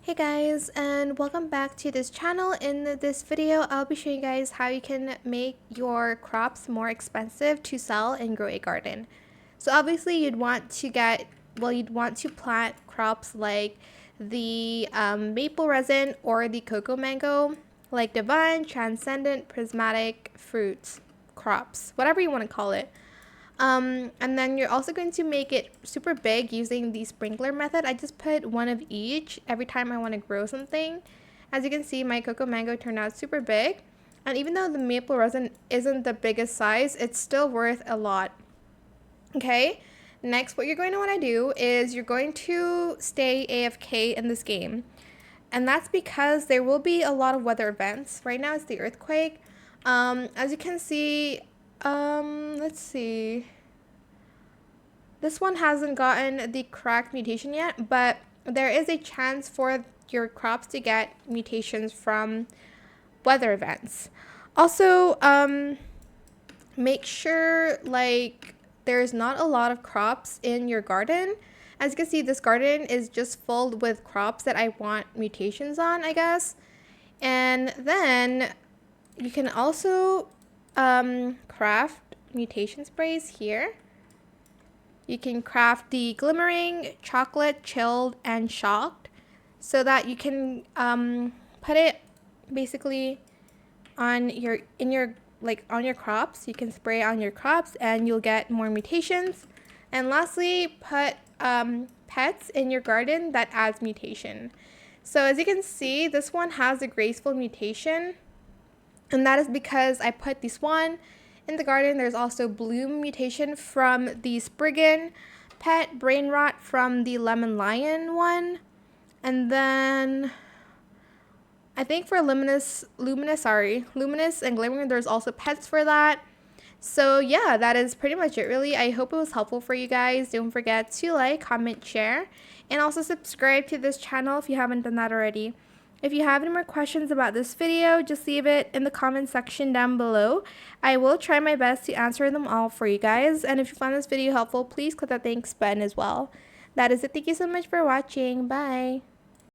Hey guys, and welcome back to this channel. In this video, I'll be showing you guys how you can make your crops more expensive to sell and grow a garden. So obviously you'd want to plant crops like the maple resin or the cocoa mango, like divine, transcendent, prismatic fruits, crops, whatever you want to call it. And then you're also going to make it super big using the sprinkler method. I just put one of each every time I want to grow something. As you can see, my cocoa mango turned out super big. And even though the maple resin isn't the biggest size, it's still worth a lot. Okay, next what you're going to want to do is you're going to stay AFK in this game. And that's because there will be a lot of weather events. Right now it's the earthquake. As you can see, let's see. This one hasn't gotten the correct mutation yet, but there is a chance for your crops to get mutations from weather events. Also, make sure there's not a lot of crops in your garden. As you can see, this garden is just filled with crops that I want mutations on, I guess. And then you can also craft mutation sprays here. You can craft the glimmering, chocolate, chilled, and shocked, so that you can put it basically on your crops. You can spray on your crops and you'll get more mutations. And lastly, put pets in your garden that adds mutation. So as you can see, this one has a graceful mutation, and that is because I put this one in the garden. There's also bloom mutation from the Spriggan pet, brain rot from the lemon lion one, and then I think for luminous and glimmering, there's also pets for that. So yeah, that is pretty much it really. I hope it was helpful for you guys. Don't forget to like, comment, share, and also subscribe to this channel if you haven't done that already. If you have any more questions about this video, just leave it in the comment section down below. I will try my best to answer them all for you guys. And if you found this video helpful, please click that thanks button as well. That is it. Thank you so much for watching. Bye.